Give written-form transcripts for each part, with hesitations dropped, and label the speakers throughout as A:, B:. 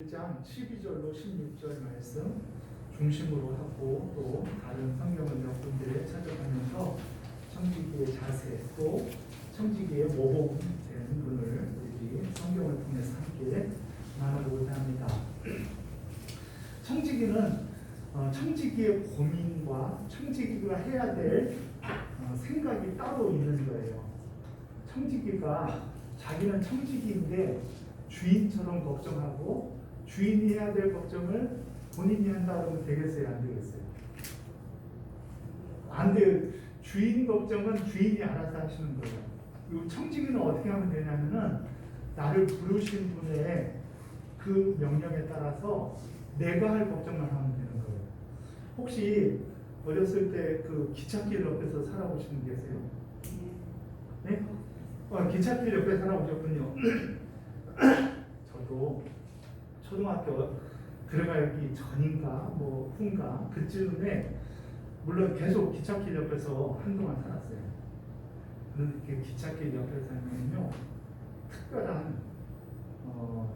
A: 1장 12절로 16절 말씀 중심으로 하고 또 다른 성경을 몇 군데 찾아가면서 청지기의 자세 또 청지기의 모범된 분을 우리 성경을 통해서 함께 나눠보고자 합니다. 청지기는 청지기의 고민과 청지기가 해야 될 생각이 따로 있는 거예요. 청지기가 자기는 청지기인데 주인처럼 걱정하고 주인이 해야 될 걱정을 본인이 한다 그러면 되겠어요? 안 되겠어요? 안 돼요. 주인 걱정은 주인이 알아서 하시는 거예요. 이 청지기는 어떻게 하면 되냐면은 나를 부르신 분의 그 명령에 따라서 내가 할 걱정만 하면 되는 거예요. 혹시 어렸을 때 그 기찻길 옆에서 살아보신 분 계세요? 네? 기찻길 옆에 살아보셨군요. 저도 초등학교 들어가기 전인가 뭐 후인가 그쯤에 물론 계속 기찻길 옆에서 한동안 살았어요. 그런데 기찻길 옆에 살면요 특별한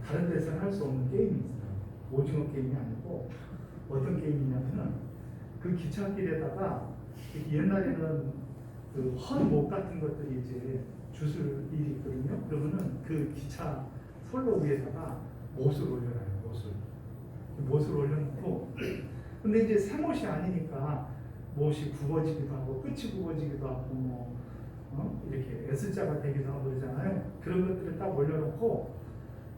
A: 다른 데서는 할 수 없는 게임이 있어요. 오징어 게임이 아니고 어떤 게임이냐면은 그 기찻길에다가 옛날에는 그 헌목 같은 것들이 이제 주술 일이 있거든요. 그러면은 그 기차 선로 위에다가 못을 올려놔요. 못을 올려놓고 근데 이제 새못이 아니니까 못이 굽어지기도 하고 끝이 굽어지기도 하고 뭐 이렇게 S자가 되기도 하고 그러잖아요. 그런 것들을 딱 올려놓고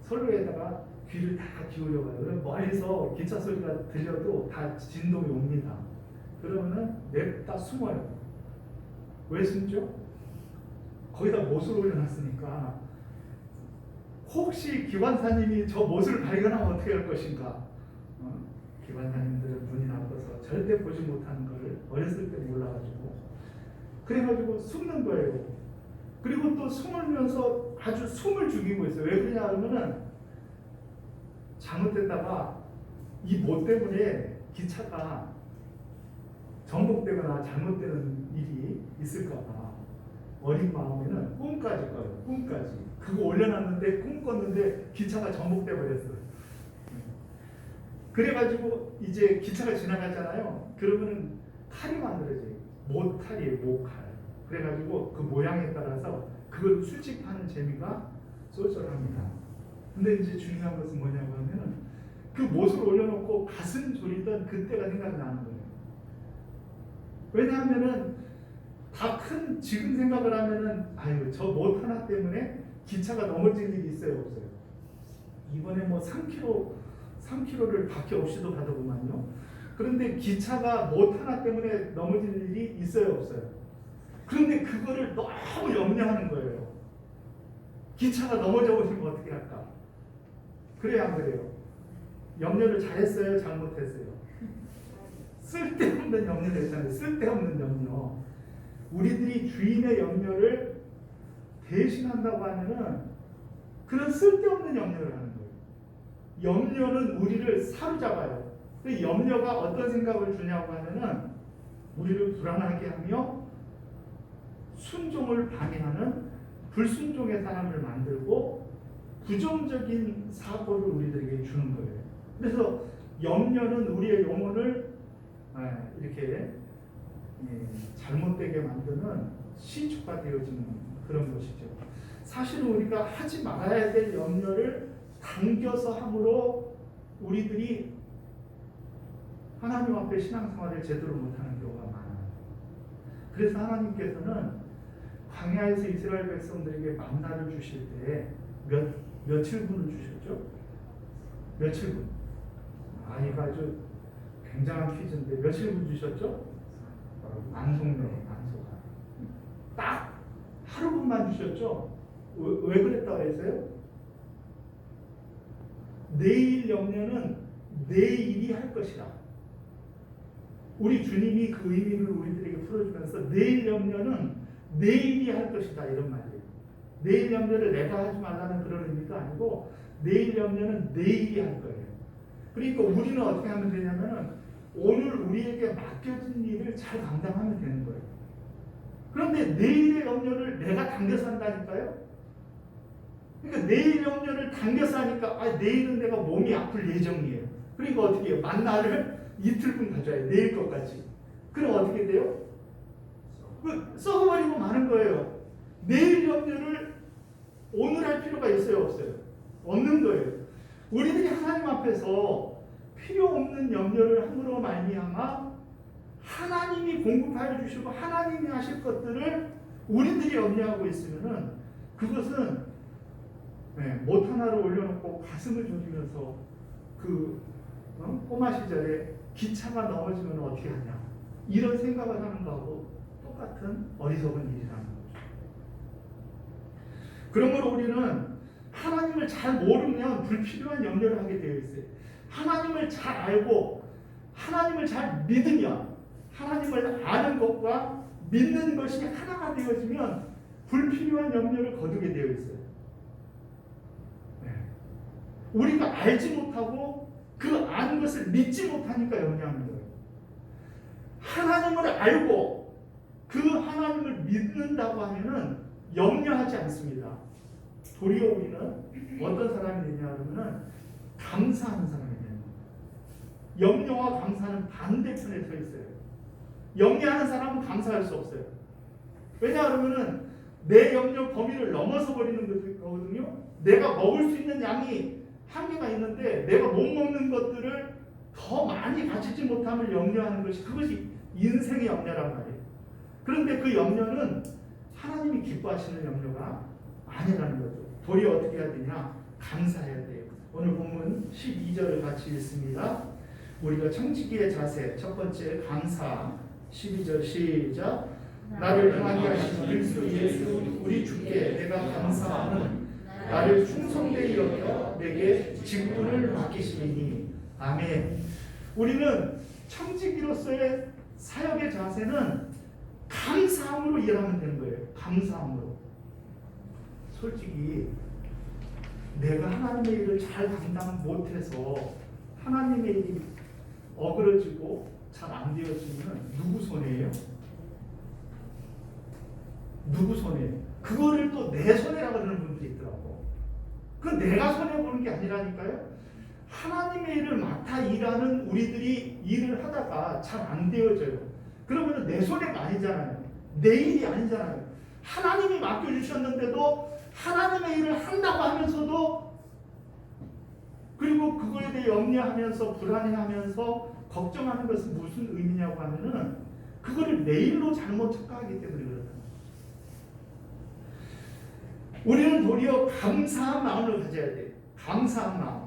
A: 선로에다가 귀를 다 기울여봐요. 그럼 멀리서 기차 소리가 들려도 다 진동이 옵니다. 그러면은 냅다 숨어요. 왜 숨죠? 거기다 못을 올려놨으니까 혹시 기관사님이 저 못을 발견하면 어떻게 할 것인가? 기관사님들은 눈이 나빠서 절대 보지 못하는 것을 어렸을 때 몰라가지고 그래가지고 숨는 거예요. 그리고 또 숨으면서 아주 숨을 죽이고 있어요. 왜 그러냐 하면은 잘못됐다가 이 못 때문에 기차가 전복되거나 잘못되는 일이 있을까봐 어린 마음에는 꿈까지 꿔요. 꿈까지. 그거 올려놨는데 꿈 꿨는데 기차가 전복돼 버렸어요. 그래가지고 이제 기차가 지나갔잖아요. 그러면은 칼이 만들어져요. 못칼이에요. 못칼. 그래가지고 그 모양에 따라서 그걸 수집하는 재미가 쏠쏠합니다. 근데 이제 중요한 것은 뭐냐고 하면은 그 못을 올려놓고 가슴 졸이던 그때가 생각이 나는 거예요. 왜냐하면은 다 큰 지금 생각을 하면은 아유 저 못 하나 때문에 기차가 넘어질 일이 있어요 없어요? 이번에 뭐 3km를 밖에 없이도 가더구만요. 그런데 기차가 못 하나 때문에 넘어질 일이 있어요 없어요? 그런데 그거를 너무 염려하는 거예요. 기차가 넘어져 버리면 어떻게 할까? 그래요 안 그래요? 염려를 잘했어요 잘못했어요? 쓸데없는 염려를 했잖아요. 쓸데없는 염려. 우리들이 주인의 염려를 대신한다고 하면은 그런 쓸데없는 염려를 하는 거예요. 염려는 우리를 사로잡아요. 그 염려가 어떤 생각을 주냐고 하면은 우리를 불안하게 하며 순종을 방해하는 불순종의 사람을 만들고 부정적인 사고를 우리들에게 주는 거예요. 그래서 염려는 우리의 영혼을 이렇게 잘못되게 만드는 시초가 되어지는 그런 것이죠. 사실은 우리가 하지 말아야 될 염려를 당겨서 함으로 우리들이 하나님 앞에 신앙생활을 제대로 못하는 경우가 많아요. 그래서 하나님께서는 광야에서 이스라엘 백성들에게 만나를 주실 때 며칠분을 주셨죠? 며칠분. 이거 아주 굉장한 퀴즈인데 며칠분 주셨죠? 안송네. 딱 하루분만 주셨죠? 왜 그랬다고 했어요? 내일 염려는 내일이 할 것이다. 우리 주님이 그 의미를 우리들에게 풀어주면서 내일 염려는 내일이 할 것이다 이런 말이에요. 내일 염려를 내가 하지 말라는 그런 의미도 아니고 내일 염려는 내일이 할 거예요. 그러니까 우리는 어떻게 하면 되냐면은 오늘 우리에게 맡겨진 일을 잘 감당하면 되는 거예요. 그런데 내일의 염려를 내가 당겨서 한다니까요. 그러니까 내일 염려를 당겨서 하니까 내일은 내가 몸이 아플 예정이에요. 그러니까 어떻게 해요? 만나를 이틀분 가져야 내일 것까지. 그럼 어떻게 돼요? 썩어버리고 마는 거예요. 내일 염려를 오늘 할 필요가 있어요, 없어요? 없는 거예요. 우리들이 하나님 앞에서 필요 없는 염려를 함으로 말미암아 하나님이 공급하여 주시고 하나님이 하실 것들을 우리들이 염려하고 있으면은 그것은 못 하나를 올려놓고 가슴을 졸이면서 꼬마 시절에 기차가 넘어지면 어떻게 하냐 이런 생각을 하는 거하고 똑같은 어리석은 일이라는 거죠. 그러므로 우리는 하나님을 잘 모르면 불필요한 염려를 하게 되어 있어요. 하나님을 잘 알고 하나님을 잘 믿으면 하나님을 아는 것과 믿는 것이 하나가 되어지면 불필요한 염려를 거두게 되어 있어요. 우리가 알지 못하고 그 아는 것을 믿지 못하니까 염려하는 거예요. 하나님을 알고 그 하나님을 믿는다고 하면은 염려하지 않습니다. 도리어 우리는 어떤 사람이 되냐 그러면은 감사하는 사람이 되는 거예요. 염려와 감사는 반대편에 서 있어요. 염려하는 사람은 감사할 수 없어요. 왜냐 그러면은 내 염려 범위를 넘어서 버리는 거거든요. 내가 먹을 수 있는 양이 한계가 있는데 내가 못 먹는 것들을 더 많이 가지지 못함을 염려하는 그것이 인생의 염려란 말이에요. 그런데 그 염려는 하나님이 기뻐하시는 염려가 아니라는 거죠. 도리어 어떻게 해야 되냐? 감사해야 돼요. 오늘 본문 12절을 같이 읽습니다. 우리가 청지기의 자세 첫 번째 감사 12절 시작. 나를 평안케 하신 그리스도 예수 우리 주께 내가 감사하는 나를 충성되이 여겨 내게 직분을 맡기시니 아멘. 우리는 청지기로서의 사역의 자세는 감사함으로 일하면 되는 거예요. 감사함으로. 솔직히 내가 하나님의 일을 잘 감당 못해서 하나님의 일이 어그러지고 잘 안 되어지면 누구 손해예요? 누구 손해예요? 그거를 또 내 손해라고 그러는 분들이 있더라고. 그건 내가 손해보는 게 아니라니까요. 하나님의 일을 맡아 일하는 우리들이 일을 하다가 잘 안 되어져요. 그러면 내 손해가 아니잖아요. 내 일이 아니잖아요. 하나님이 맡겨주셨는데도 하나님의 일을 한다고 하면서도 그리고 그거에 대해 염려하면서 불안해하면서 걱정하는 것은 무슨 의미냐고 하면은 그거를 내 일로 잘못 착각하기 때문에 그렇다. 우리는 도리어 감사한 마음을 가져야 돼요. 감사한 마음.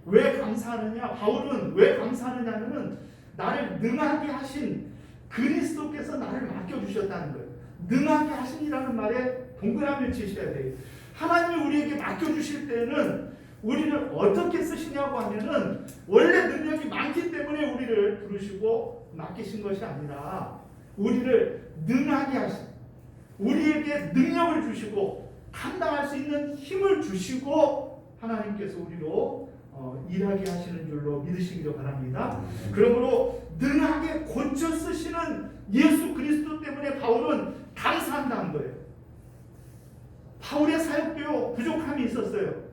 A: 왜 감사하느냐? 바울은 왜 감사하느냐면은 나를 능하게 하신 그리스도께서 나를 맡겨주셨다는 거예요. 능하게 하신이라는 말에 동그라미를 치셔야 돼요. 하나님이 우리에게 맡겨주실 때는 우리를 어떻게 쓰시냐고 하면은 원래 능력이 많기 때문에 우리를 부르시고 맡기신 것이 아니라 우리를 능하게 하신 우리에게 능력을 주시고 감당할 수 있는 힘을 주시고 하나님께서 우리로 일하게 하시는 줄로 믿으시기를 바랍니다. 그러므로 능하게 고쳐 쓰시는 예수 그리스도 때문에 바울은 감사한다는 거예요. 바울의 사역도 부족함이 있었어요.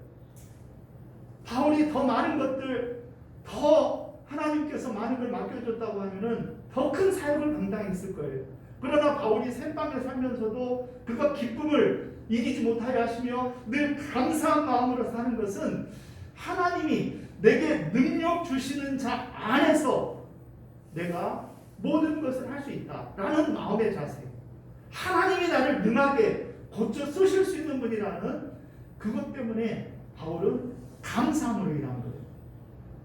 A: 바울이 더 많은 것들, 더 하나님께서 많은 걸 맡겨줬다고 하면은 더 큰 사역을 감당했을 거예요. 그러나 바울이 샘방에 살면서도 그가 기쁨을 이기지 못하여 하시며 늘 감사한 마음으로 사는 것은 하나님이 내게 능력 주시는 자 안에서 내가 모든 것을 할 수 있다라는 마음의 자세. 하나님이 나를 능하게 고쳐 쓰실 수 있는 분이라는 그것 때문에 바울은 감사함으로 일한 거예요.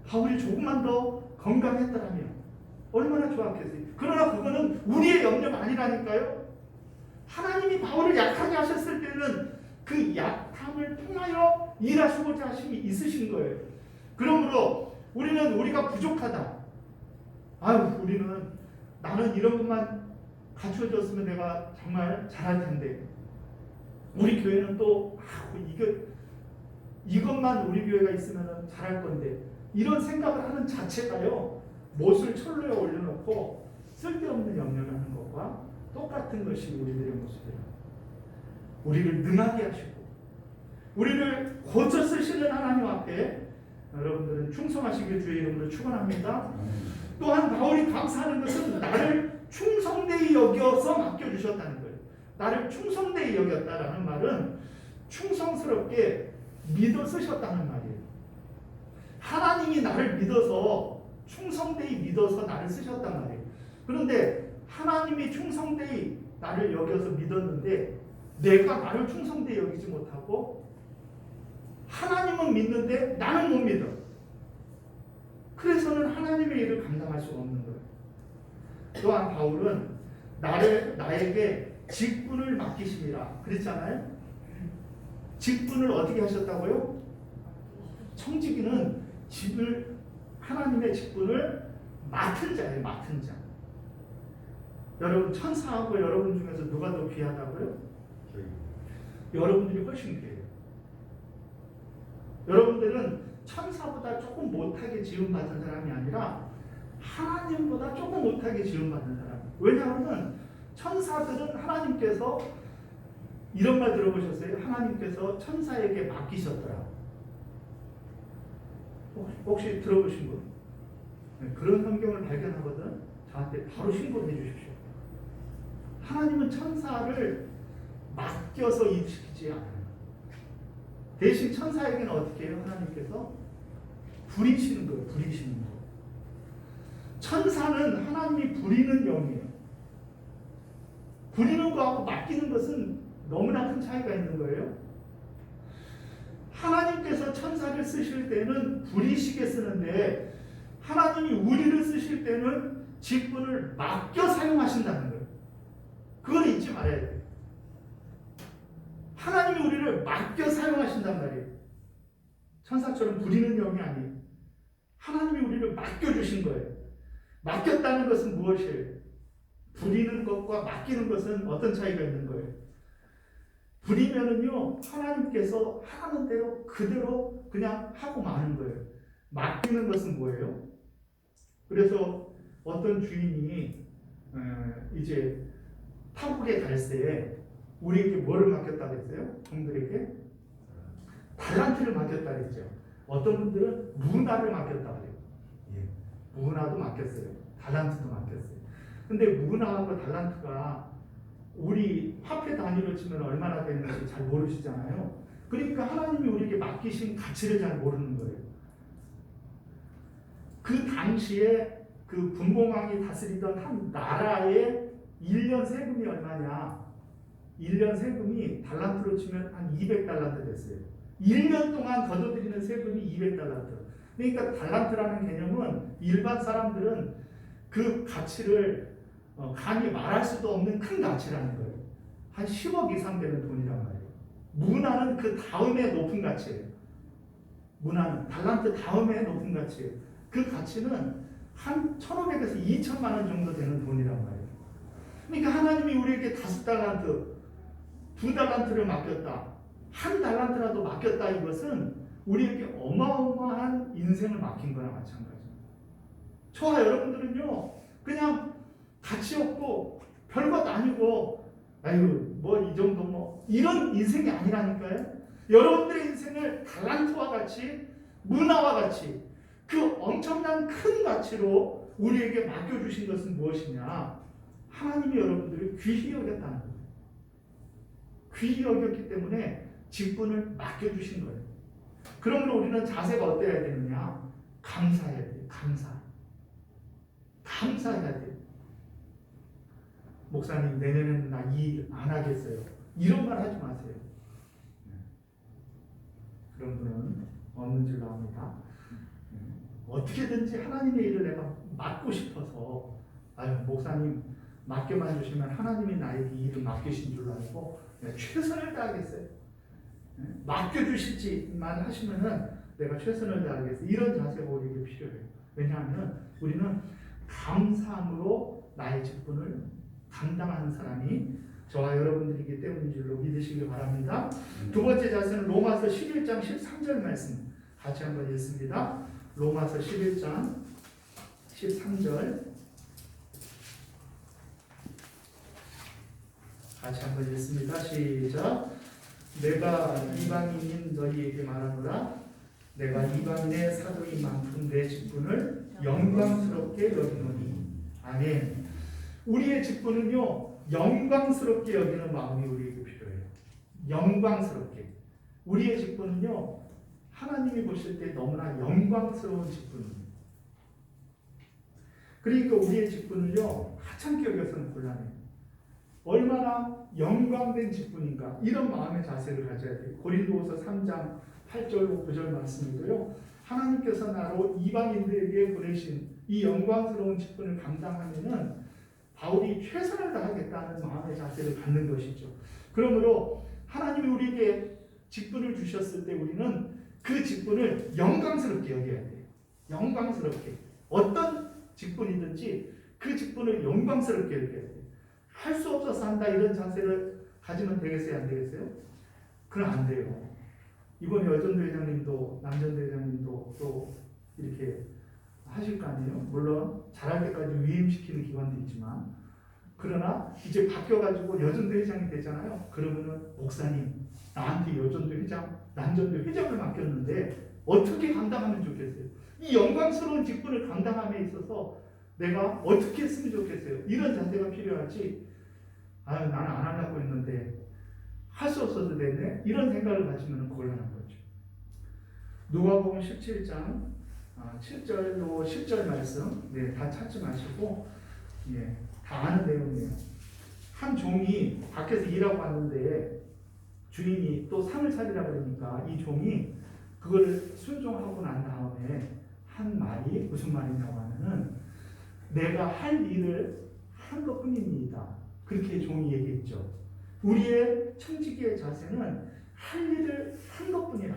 A: 바울이 조금만 더 건강했더라면 얼마나 좋았겠어요. 그러나 그거는 우리의 염려가 아니라니까요. 하나님이 바울을 약하게 하셨을 때는 그 약함을 통하여 일하시고자 하심이 있으신 거예요. 그러므로 우리는 우리가 부족하다. 나는 이런 것만 갖추어졌으면 내가 정말 잘할 텐데. 우리 교회는 또 이것만 우리 교회가 있으면 잘할 건데 이런 생각을 하는 자체가요. 못을 철로에 올려놓고 쓸데없는 염려를 하는 것과 똑같은 것이 우리들의 모습이에요. 우리를 능하게 하시고 우리를 고쳐 쓰시는 하나님 앞에 여러분들은 충성하시길 주의 이름으로 축원합니다. 또한 바울이 감사하는 것은 나를 충성되이 여겨서 맡겨주셨다는 거예요. 나를 충성되이 여겼다라는 말은 충성스럽게 믿어 쓰셨다는 말이에요. 하나님이 나를 믿어서 충성되이 믿어서 나를 쓰셨단 말이에요. 그런데 하나님이 충성되이 나를 여겨서 믿었는데 내가 나를 충성되이 여기지 못하고 하나님은 믿는데 나는 못 믿어. 그래서는 하나님의 일을 감당할 수가 없는 거예요. 또한 바울은 나에게 직분을 맡기심이라 그랬잖아요. 직분을 어떻게 하셨다고요? 청지기는 하나님의 직분을 맡은 자예요. 맡은 자. 여러분 천사하고 여러분 중에서 누가 더 귀하다고요? 여러분들이 훨씬 귀해요. 여러분들은 천사보다 조금 못하게 지음받은 사람이 아니라 하나님보다 조금 못하게 지음받은 사람. 왜냐하면 천사들은 하나님께서 이런 말 들어보셨어요? 하나님께서 천사에게 맡기셨더라. 혹시 들어보신 분? 네, 그런 성경을 발견하거든 저한테 바로 신고해 주십시오. 하나님은 천사를 맡겨서 일시키지 않아요. 대신 천사에게는 어떻게 해요? 하나님께서 부리시는 거예요. 부리시는 거. 천사는 하나님이 부리는 영이에요. 부리는 거하고 맡기는 것은 너무나 큰 차이가 있는 거예요. 하나님께서 천사를 쓰실 때는 부리시게 쓰는데 하나님이 우리를 쓰실 때는 직분을 맡겨 사용하신다는 거예요. 그걸 잊지 말아야 돼요. 하나님이 우리를 맡겨 사용하신단 말이에요. 천사처럼 부리는 영이 아니에요. 하나님이 우리를 맡겨주신 거예요. 맡겼다는 것은 무엇이에요? 부리는 것과 맡기는 것은 어떤 차이가 있는 거예요? 부리면은요, 하나님께서 하라는 대로 그대로 그냥 하고 마는 거예요. 맡기는 것은 뭐예요? 그래서 어떤 주인이 이제 타국에 갈 때 우리에게 뭐를 맡겼다 그랬어요? 종들에게 달란트를 맡겼다 그랬죠. 어떤 분들은 문화를 맡겼다 그래요. 예, 문화도 맡겼어요. 달란트도 맡겼어요. 근데 문화하고 달란트가 우리 화폐 단위로 치면 얼마나 되는지 잘 모르시잖아요. 그러니까 하나님이 우리에게 맡기신 가치를 잘 모르는 거예요. 그 당시에 그 분봉왕이 다스리던 한 나라의 1년 세금이 얼마냐? 1년 세금이 달란트로 치면 한 200달란트 됐어요. 1년 동안 거둬들이는 세금이 200달란트. 그러니까 달란트라는 개념은 일반 사람들은 그 가치를 감히 말할 수도 없는 큰 가치라는 거예요. 한 10억 이상 되는 돈이란 말이에요. 문화는 그 다음에 높은 가치예요. 문화는 달란트 다음에 높은 가치예요. 그 가치는 한 1,500에서 2,000만 원 정도 되는 돈이란 말이에요. 그러니까 하나님이 우리에게 5달란트, 2달란트를 맡겼다. 1달란트라도 맡겼다. 이것은 우리에게 어마어마한 인생을 맡긴 거나 마찬가지입니다. 저와 여러분들은요, 그냥 가치 없고 별것 아니고 아이고 뭐 이 정도 뭐 이런 인생이 아니라니까요. 여러분들의 인생을 달란트와 같이 문화와 같이 그 엄청난 큰 가치로 우리에게 맡겨주신 것은 무엇이냐? 하나님이 여러분들을 귀히 여겼다는 거예요. 귀히 여겼기 때문에 직분을 맡겨주신 거예요. 그러므로 우리는 자세가 어때야 되느냐? 감사해야 돼요. 감사해야 돼요. 목사님 내년에는 나 이 일 안 하겠어요. 이런 말 하지 마세요. 그런 분은 없는 줄 압니다. 어떻게든지 하나님의 일을 내가 맡고 싶어서 목사님 맡겨만 주시면 하나님이 나에게 이 일을 맡기신 줄 알고 내가 최선을 다하겠어요. 맡겨주시지만 하시면은 내가 최선을 다하겠어요. 이런 자세가 우리에게 필요해요. 왜냐하면 우리는 감사함으로 나의 직분을 감당하는 사람이 저와 여러분들이기 때문인 줄로 믿으시기 바랍니다. 두 번째 자세는 로마서 11장 13절 말씀 같이 한번 읽습니다. 로마서 11장 13절 같이 한번 읽습니다. 시작. 내가 이방인인 너희에게 말하노라. 내가 이방인의 사도인 만큼 내 직분을 영광스럽게 여기노니. 아멘. 우리의 직분은요, 영광스럽게 여기는 마음이 우리에게 필요해요. 영광스럽게. 우리의 직분은요, 하나님이 보실 때 너무나 영광스러운 직분입니다. 그러니까 우리의 직분을요, 하찮게 여겨서는 곤란해요. 얼마나 영광된 직분인가, 이런 마음의 자세를 가져야 돼요. 고린도후서 3장 8절 9절 말씀이고요. 하나님께서 나로 이방인들에게 보내신 이 영광스러운 직분을 감당하면은 바울이 최선을 다하겠다는 마음의 자세를 갖는 것이죠. 그러므로 하나님이 우리에게 직분을 주셨을 때 우리는 그 직분을 영광스럽게 여겨야 돼요. 영광스럽게. 어떤 직분이든지 그 직분을 영광스럽게 여겨야 돼요. 할 수 없어서 한다 이런 자세를 가지면 되겠어요? 안 되겠어요? 그럼 안 돼요. 이번에 여전도 회장님도 남전도 회장님도 또 이렇게 하실 거 아니에요? 물론 잘할 때까지 위임시키는 기관도 있지만, 그러나 이제 바뀌어가지고 여전도 회장이 되잖아요. 그러면은 목사님, 나한테 여전도 회장, 남전도 회장을 맡겼는데 어떻게 감당하면 좋겠어요? 이 영광스러운 직분을 감당함에 있어서 내가 어떻게 했으면 좋겠어요? 이런 자세가 필요하지. 나는 안 하려고 했는데 할 수 없어도 되네? 이런 생각을 가지면 곤란한 거죠. 누가복음 17장 7절로 10절 말씀, 다 찾지 마시고, 다 아는 내용이에요. 한 종이 밖에서 일하고 왔는데 주인이 또 상을 차리라 그러니까 이 종이 그걸 순종하고 난 다음에 한 말이 무슨 말이냐고 하면은, 내가 할 일을 한 것뿐입니다. 그렇게 종이 얘기했죠. 우리의 청지기의 자세는 할 일을 한 것뿐이라.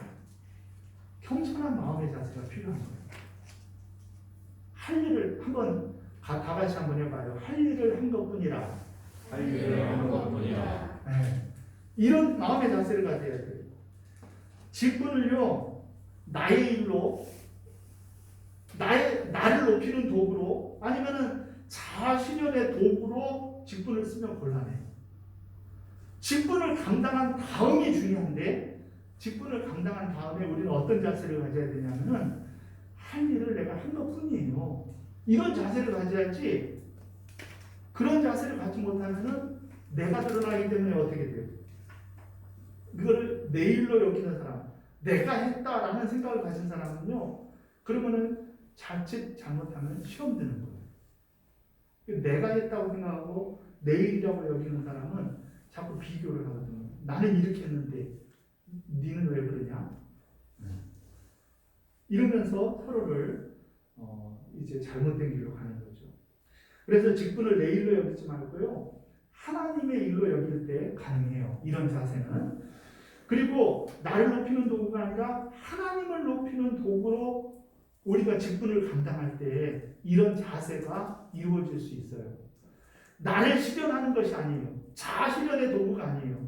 A: 겸손한 마음의 자세가 필요한 거예요. 할 일을 한번 다 같이 한번 해봐요. 할 일을 한 것뿐이라.
B: 할 일을 한 것뿐이라.
A: 이런 마음의 자세를 가져야 돼요. 직분을요, 나의 일로, 나를 높이는 도구로, 아니면은 자아실현의 도구로 직분을 쓰면 곤란해요. 직분을 감당한 다음이 중요한데, 직분을 감당한 다음에 우리는 어떤 자세를 가져야 되냐면은, 할 일을 내가 한 것뿐이에요. 이런 자세를 가져야지. 그런 자세를 갖지 못하면은 내가 드러나기 때문에 어떻게 돼요? 그거를 내 일로 여기는 사람, 내가 했다라는 생각을 가진 사람은요, 그러면은 자칫 잘못하면 시험 드는 거예요. 내가 했다고 생각하고 내 일이라고 여기는 사람은 자꾸 비교를 하거든요. 나는 이렇게 했는데 니는 왜 그러냐? 이러면서 서로를 이제 잘못된 길로 가는 거죠. 그래서 직분을 내 일로 여기지 말고요, 하나님의 일로 여길 때 가능해요. 이런 자세는. 그리고 나를 높이는 도구가 아니라 하나님을 높이는 도구로 우리가 직분을 감당할 때 이런 자세가 이루어질 수 있어요. 나를 실현하는 것이 아니에요. 자아실현의 도구가 아니에요.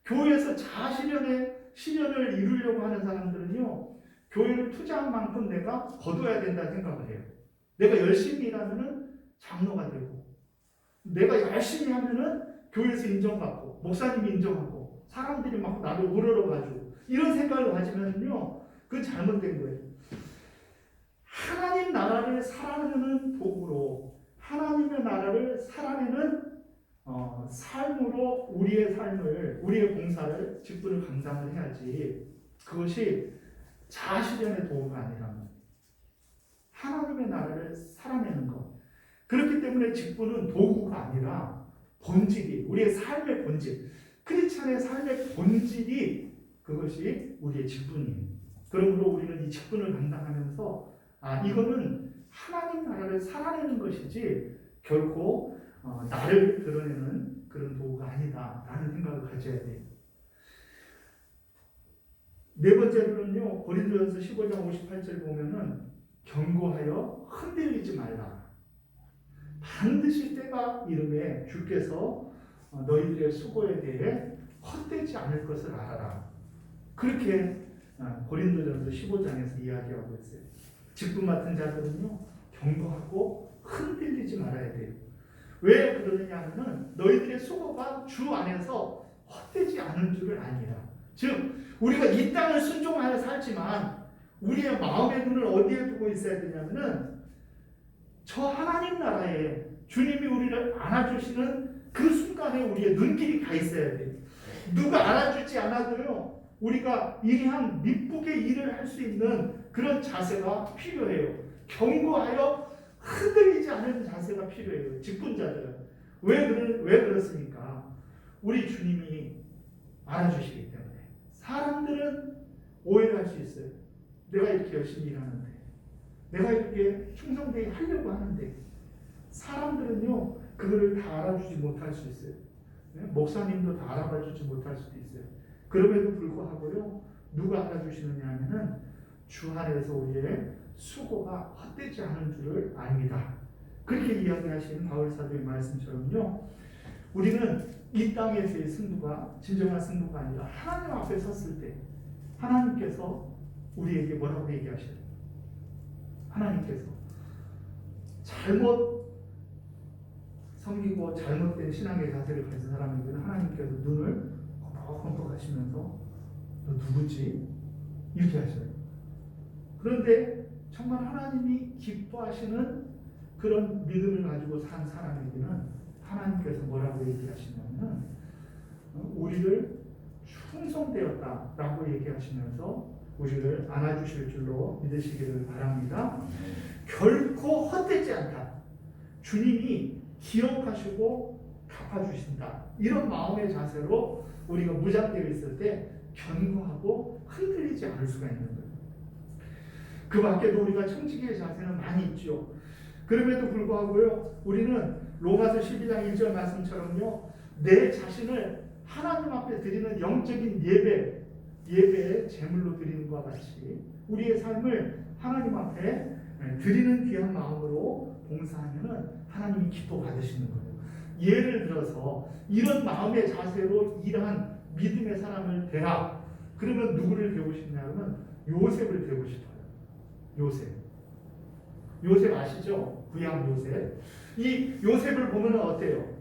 A: 교회에서 자아실현을 이루려고 하는 사람들은요, 교회를 투자한 만큼 내가 거둬야 된다 생각을 해요. 내가 열심히 일하면은 장로가 되고, 내가 열심히 하면은 교회에서 인정받고, 목사님이 인정하고, 사람들이 막 나를 우러러가지고, 이런 생각을 가지면요, 그건 잘못된 거예요. 하나님 나라를 살아내는 도구로, 하나님의 나라를 살아내는 삶으로 우리의 삶을, 우리의 봉사를, 직분을 감당을 해야지, 그것이 자아실현의 도구가 아니라면 하나님의 나라를 살아내는 것. 그렇기 때문에 직분은 도구가 아니라 본질이, 우리의 삶의 본질, 크리스찬의 삶의 본질이, 그것이 우리의 직분이에요. 그러므로 우리는 이 직분을 감당하면서 이거는 하나님 나라를 살아내는 것이지 결코 나를 드러내는 그런 도구가 아니다라는 생각을 가져야 돼요. 네 번째로는요, 고린도전서 15장 58절 보면은 경고하여 흔들리지 말라. 반드시 때가 이름에 주께서 너희들의 수고에 대해 헛되지 않을 것을 알아라. 그렇게 고린도전서 15장에서 이야기하고 있어요. 직분 맡은 자들은요, 경고하고 흔들리지 말아야 돼요. 왜 그러느냐 하면은 너희들의 수고가 주 안에서 헛되지 않은 줄을 아니라. 즉 우리가 이 땅을 순종하여 살지만 우리의 마음의 눈을 어디에 두고 있어야 되냐면은 저 하나님 나라에 주님이 우리를 안아주시는 그 순간에 우리의 눈길이 가 있어야 돼. 누가 안아주지 않아도요 우리가 이리한 미쁘게 일을 할 수 있는 그런 자세가 필요해요. 견고하여 흔들리지 않는 자세가 필요해요. 직분자들은. 왜 그렇습니까? 우리 주님이 알아주시기 때문에. 사람들은 오해를 할 수 있어요. 내가 이렇게 열심히 일하는데, 내가 이렇게 충성되게 하려고 하는데, 사람들은요 그거를 다 알아주지 못할 수 있어요. 목사님도 다 알아봐주지 못할 수도 있어요. 그럼에도 불구하고요 누가 알아주시느냐 하면은 주 안에서 우리의 수고가 헛되지 않은 줄을 압니다. 그렇게 이야기하신 바울 사도의 말씀처럼요 우리는 이 땅에서의 승부가 진정한 승부가 아니라 하나님 앞에 섰을 때 하나님께서 우리에게 뭐라고 얘기하셔요? 하나님께서 잘못 섬기고 잘못된 신앙의 자세를 가진 사람에게는 하나님께서 눈을 펑펑 하시면서 너 누구지? 이렇게 하셔요. 그런데 정말 하나님이 기뻐하시는 그런 믿음을 가지고 산 사람에게는 하나님께서 뭐라고 얘기하시냐면 우리를 충성되었다라고 얘기하시면서 우리를 안아주실 줄로 믿으시기를 바랍니다. 결코 헛되지 않다. 주님이 기억하시고 갚아주신다. 이런 마음의 자세로 우리가 무장되어 있을 때 견고하고 흔들리지 않을 수가 있는 거예요. 그 밖에도 우리가 청지기의 자세는 많이 있죠. 그럼에도 불구하고요 우리는 로마서 12장 1절 말씀처럼요 내 자신을 하나님 앞에 드리는 영적인 예배의 제물로 드리는 것과 같이 우리의 삶을 하나님 앞에 드리는 귀한 마음으로 봉사하면은 하나님이 기뻐 받으시는 거예요. 예를 들어서 이런 마음의 자세로 일한 믿음의 사람을 대라. 그러면 누구를 배우고 싶냐면 요셉을 배우고 싶어요. 요셉 아시죠? 구약 요셉. 이 요셉을 보면 어때요?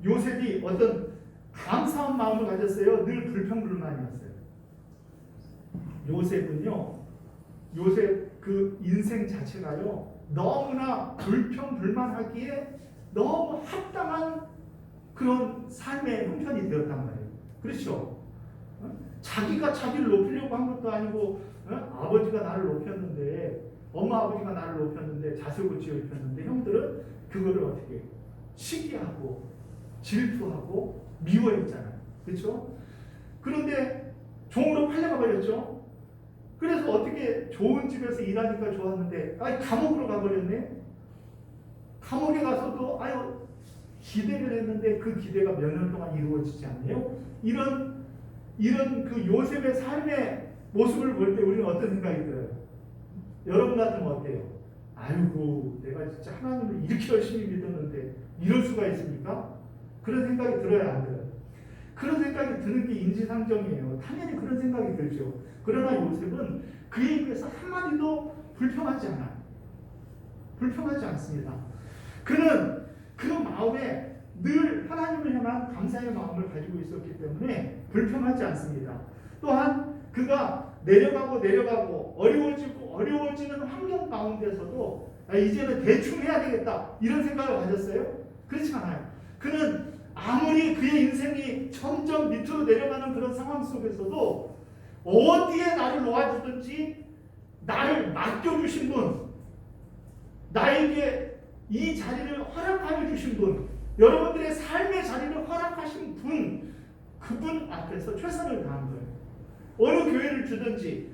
A: 요셉이 어떤 감사한 마음을 가졌어요. 늘 불평불만이었어요. 요셉 그 인생 자체가요 너무나 불평불만하기에 너무 합당한 그런 삶의 형편이 되었단 말이에요. 그렇죠? 자기가 자기를 높이려고 한 것도 아니고 아버지가 나를 높였는데 엄마 아버지가 나를 높였는데 자식을 지어 입혔는데 형들은 그거를 어떻게 시기하고 질투하고 미워했잖아요. 그렇죠? 그런데 종으로 팔려가 버렸죠. 그래서 어떻게 좋은 집에서 일하니까 좋았는데 감옥으로 가버렸네. 감옥에 가서도 기대를 했는데 그 기대가 몇 년 동안 이루어지지 않네요. 이런 그 요셉의 삶의 모습을 볼 때 우리는 어떤 생각이 들어요? 여러분 같으면 어때요? 아이고 내가 진짜 하나님을 이렇게 열심히 믿었는데 이럴 수가 있습니까? 그런 생각이 들어야 안 들어요? 그런 생각이 드는 게 인지상정이에요. 당연히 그런 생각이 들죠. 그러나 요셉은 그에 비해서 한마디도 불평하지 않아요. 불평하지 않습니다. 그는 그 마음에 늘 하나님을 향한 감사의 마음을 가지고 있었기 때문에 불평하지 않습니다. 또한 그가 내려가고 어려워지는 환경 가운데서도 이제는 대충 해야 되겠다 이런 생각을 가졌어요? 그렇지 않아요. 그는 아무리 그의 인생이 점점 밑으로 내려가는 그런 상황 속에서도 어디에 나를 놓아주든지 나를 맡겨주신 분, 나에게 이 자리를 허락하여 주신 분, 여러분들의 삶의 자리를 허락하신 분, 그분 앞에서 최선을 다한 거예요. 어느 교회를 주든지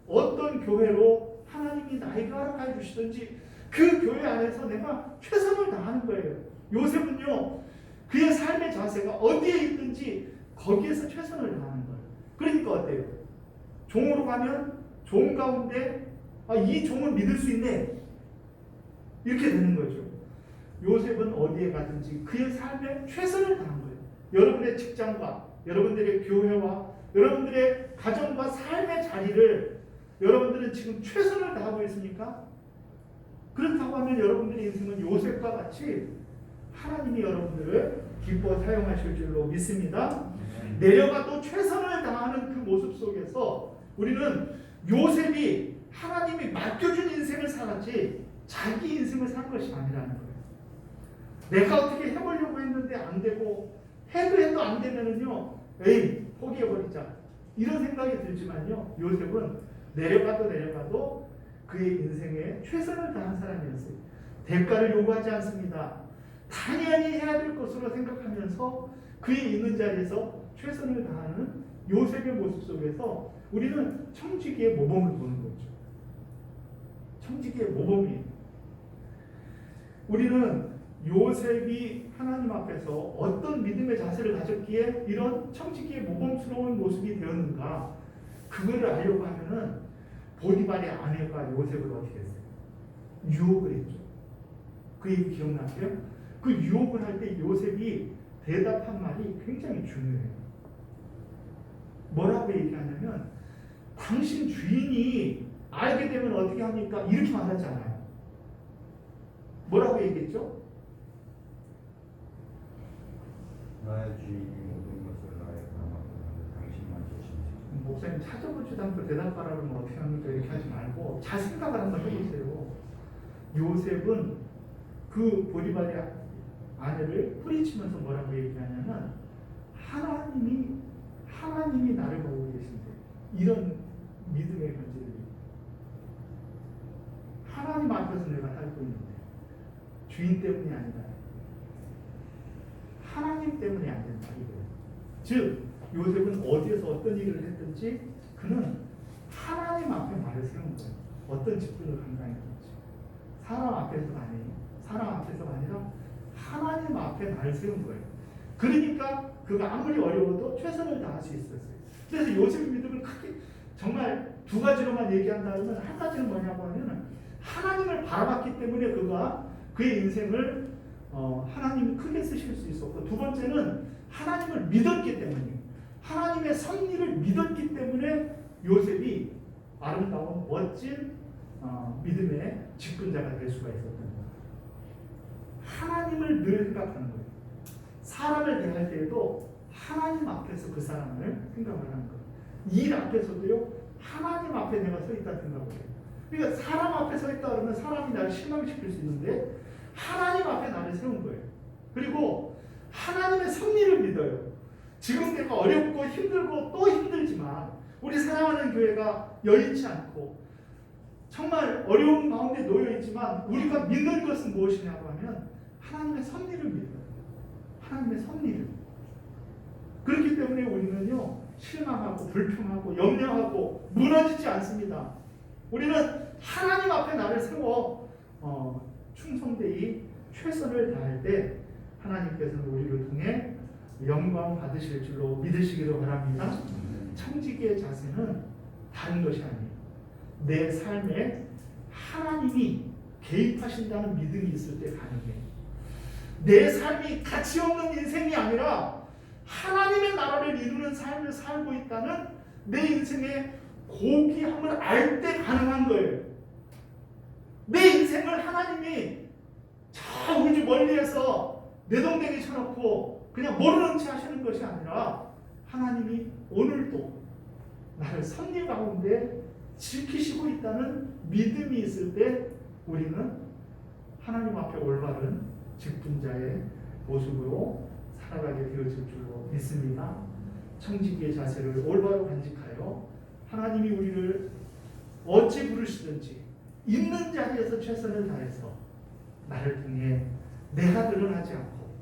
A: 어떤 교회로 하나님이 나에게 허락하여 주시든지 그 교회 안에서 내가 최선을 다하는 거예요. 요셉은요 그의 삶의 자세가 어디에 있든지 거기에서 최선을 다하는 거예요. 그러니까 어때요? 종으로 가면 종 가운데 이 종은 믿을 수 있네 이렇게 되는 거죠. 요셉은 어디에 가든지 그의 삶에 최선을 다한 거예요. 여러분의 직장과 여러분들의 교회와 여러분들의 가정과 삶의 자리를 여러분들은 지금 최선을 다하고 있습니까? 그렇다고 하면 여러분들의 인생은 요셉과 같이 하나님이 여러분들을 기뻐 사용하실 줄로 믿습니다. 내려가도 최선을 다하는 그 모습 속에서 우리는 요셉이 하나님이 맡겨준 인생을 살았지 자기 인생을 산 것이 아니라는 거예요. 내가 어떻게 해보려고 했는데 안 되고 해도 안 되면은요, 에이 포기해버리자 이런 생각이 들지만요, 요셉은 내려가도 그의 인생에 최선을 다한 사람이었어요. 대가를 요구하지 않습니다. 당연히 해야 될 것으로 생각하면서 그의 있는 자리에서 최선을 다하는 요셉의 모습 속에서 우리는 청지기의 모범을 보는 거죠. 청지기의 모범이에요. 우리는 요셉이 하나님 앞에서 어떤 믿음의 자세를 가졌기에 이런 청지기의 모범스러운 모습이 되었는가, 그거를 알려고 하면은 보디발의 아내가 요셉을 어떻게 했어요? 유혹을 했죠. 그 얘기 기억나세요? 그 유혹을 할 때 요셉이 대답한 말이 굉장히 중요해요. 뭐라고 얘기하냐면, 당신 주인이 알게 되면 어떻게 합니까? 이렇게 말하잖아요. 뭐라고 얘기했죠?
B: 나의 주인이 모든 것을 나의 가만히 당신만 조심하세요.
A: 목사님 찾아보지도 않고 대답하라 그러면 어떻게 합니까? 이렇게 하지 말고 잘 생각을 한번 해보세요. 요셉은 그 보디발의 아내를 뿌리치면서 뭐라고 얘기하냐면, 하나님이 나를 보고 계신데, 이런 믿음의 견지를 하나님 앞에서 내가 살고 있는데 주인 때문이 아니라 하나님 때문에 안 된다 이거예요. 즉 요셉은 어디에서 어떤 일을 했든지 그는 하나님 앞에 말을 세운 거예요. 어떤 직분을 감당했든지 사람 앞에서가 아니라 하나님 앞에 말을 세운 거예요. 그러니까 그가 아무리 어려워도 최선을 다할 수 있었어요. 그래서 요셉의 믿음을 크게 정말 두 가지로만 얘기한다면, 한 가지는 뭐냐고 하면 하나님을 바라봤기 때문에 그가 그의 인생을 하나님이 크게 쓰실 수 있었고, 두 번째는 하나님을 믿었기 때문에, 하나님의 섭리를 믿었기 때문에 요셉이 아름다운 멋진 믿음의 직분자가 될 수가 있었던 거예요. 하나님을 늘 생각하는 거예요. 사람을 대할 때에도 하나님 앞에서 그 사람을 생각을 하는 거예요. 일 앞에서도요, 하나님 앞에 내가 서 있다 생각을 해요. 그러니까 사람 앞에 서 있다 그러면 사람이 나를 실망시킬 수 있는데 하나님 앞에 나를 세운 거예요. 그리고 하나님의 섭리를 믿어요. 지금 내가 어렵고 힘들고 또 힘들지만 우리 사랑하는 교회가 여의치 않고 정말 어려운 가운데 놓여 있지만 우리가 믿는 것은 무엇이냐고 하면 하나님의 섭리를 믿어요. 하나님의 섭리를. 그렇기 때문에 우리는요, 실망하고 불평하고 염려하고 무너지지 않습니다. 우리는 하나님 앞에 나를 세워 충성되이 최선을 다할 때 하나님께서는 우리를 통해 영광 받으실 줄로 믿으시기를 바랍니다. 청지기의 자세는 다른 것이 아니에요. 내 삶에 하나님이 개입하신다는 믿음이 있을 때 가능해요. 내 삶이 가치 없는 인생이 아니라 하나님의 나라를 이루는 삶을 살고 있다는 내 인생의 고귀함을 알 때 가능한 거예요. 내 인생을 하나님이 저 우주 멀리에서 내동댕이 쳐놓고 그냥 모르는 채 하시는 것이 아니라 하나님이 오늘도 나를 섭리 가운데 지키시고 있다는 믿음이 있을 때 우리는 하나님 앞에 올바른 직분자의 모습으로 살아가게 되어질 줄로 믿습니다. 청지기의 자세를 올바로 간직하여 하나님이 우리를 어찌 부르시든지 있는 자리에서 최선을 다해서 나를 통해 내가 드러나지 않고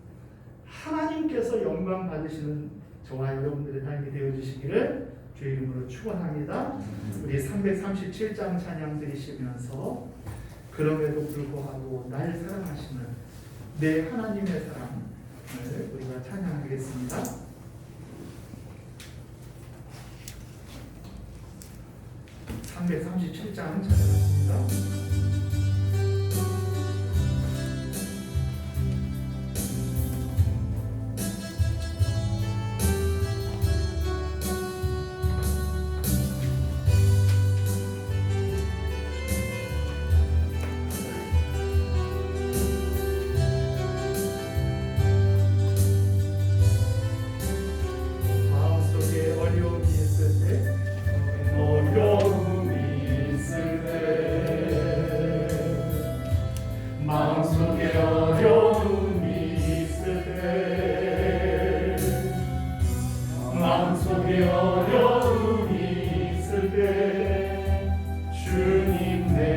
A: 하나님께서 영광 받으시는 저와 여러분들의 삶이 되어주시기를 주의 이름으로 축원합니다. 우리 337장 찬양 드리시면서 그럼에도 불구하고 날 사랑하시는 내 하나님의 사랑을 우리가 찬양하겠습니다. 337장 찬양하겠습니다.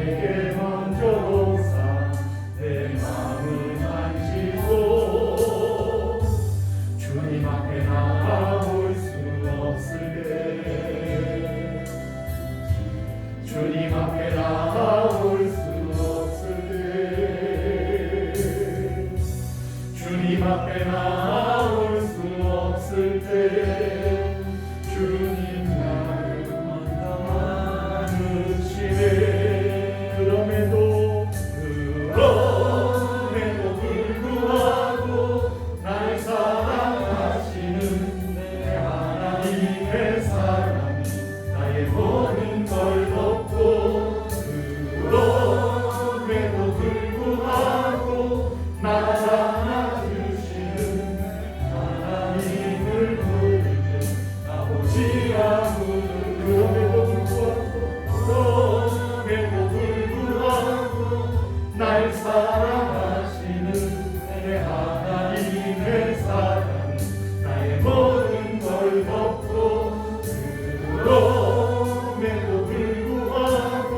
A: 내게 먼저 오사 내 마음을 만지고 주님 앞에 나아올 수 없을 때 주님 앞에 나아올 수 없을 때 주님 앞에 나아올 수 없을 때 주님 나를 만나주시네. 그럼에도 불구하고 날 사랑하시는 내 하나님의 사랑이 나의 모든 걸 덮고 그럼에도 불구하고 날 안아주시는 하나님을 부를 때 아버지라 부르는 그럼에도 불구하고 날 사랑하시는 내 하나님의 사랑이 나의 모든 걸 덮고 그럼에도 불구하고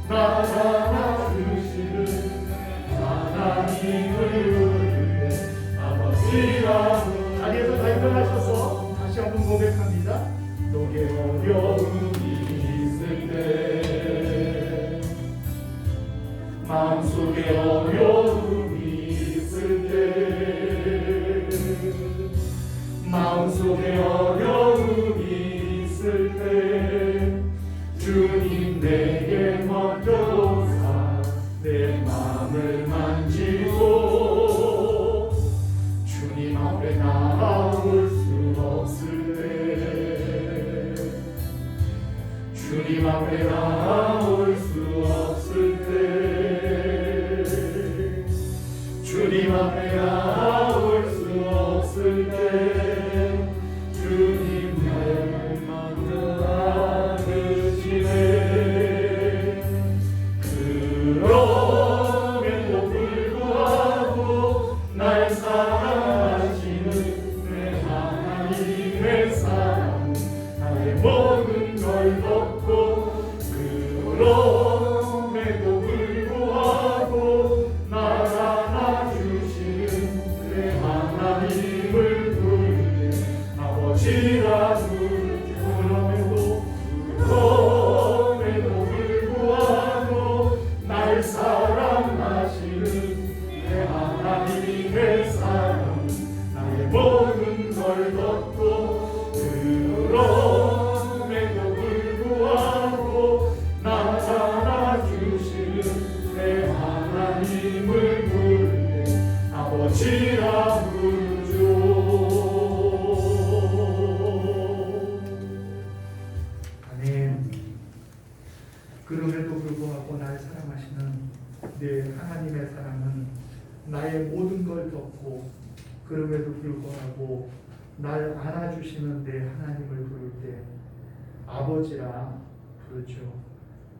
A: 날 안아주시는 하나님을 부를 때 아버지라 자리에서 다 일어나셔서 다시 한번 고백합니다. 너의 어려움이 있을 때 마음속에 어려움이 있을 때 마음속에 어려움이 있을 때 주님 내게 먼저 오사 내 마음을 만지고 주님 앞에 나아올 수 없을 때 주님 앞에 나아올 수 없을 때 주님 앞에 나아올 수 없을 때 주님 나를 만나주시네. 그럼에도 불구하고 날 사랑하시는 내 하나님의 사랑 나의 모든 걸 덮고 그럼에도 불구하고 날 안아주시는 내 하나님을 부를 때 아버지라 부르죠. 그럼에도 불구하고 날 사랑하시는 내 하나님의 사랑 나의 모든 걸 덮고 그럼에도 불구하고 날 안아주시는 내 하나님을 부를 때 아버지라 부르죠. 아멘. 그럼에도 불구하고 날 사랑하시는 내 하나님의 사랑은 나의 모든 걸 덮고 그럼에도 불구하고 날 안아주시는 내 하나님을 부를 때 아버지라 부르죠.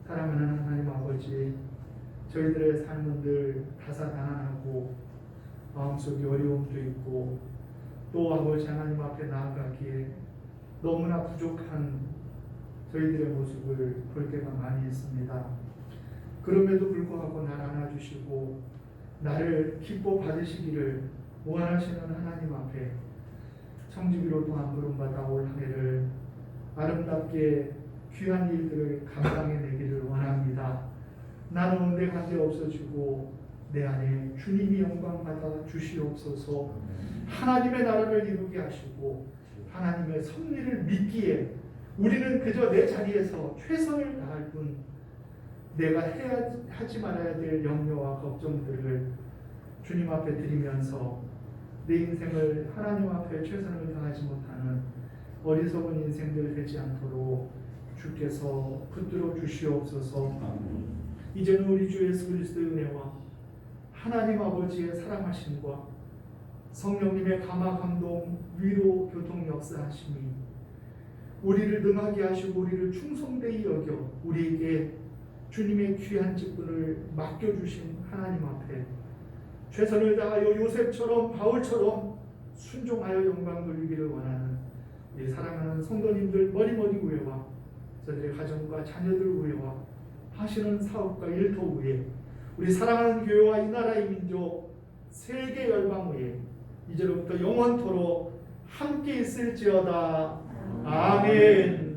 A: 사랑하는 하나님 아버지, 저희들의 삶은 늘 다사다난하고 마음속에 어려움도 있고 또 아버지 하나님 앞에 나아가기에 너무나 부족한 저희들의 모습을 볼 때가 많이 있습니다. 그럼에도 불구하고 날 안아주시고 나를 기뻐 받으시기를 원하시는 하나님 앞에 청지기로 동안 부름받아 올 한 해를 아름답게 귀한 일들을 감당해내기를 원합니다. 나는 온데간데 없어지고 내 안에 주님이 영광 받아 주시옵소서. 하나님의 나라를 이루게 하시고 하나님의 섭리를 믿기에 우리는 그저 내 자리에서 최선을 다할 뿐 내가 하지 말아야 될 염려와 걱정들을 주님 앞에 드리면서 내 인생을 하나님 앞에 최선을 다하지 못하는 어리석은 인생들 되지 않도록 주께서 붙들어 주시옵소서. 이제는 우리 주 예수 그리스도의 은혜와 하나님 아버지의 사랑하심과 성령님의 감화 감동 위로 교통 역사하심이 우리를 능하게 하시고 우리를 충성되이 여겨 우리에게 주님의 귀한 직분을 맡겨주신 하나님 앞에 최선을 다하여 요셉처럼 바울처럼 순종하여 영광 돌리기를 원하는 우리 사랑하는 성도님들 머리머리 위에와 저들의 가정과 자녀들 위에와 하시는 사업과 일터 위에 우리 사랑하는 교회와 이 나라의 민족 세계 열방 위에 이제로부터 영원토록 함께 있을지어다. 아멘.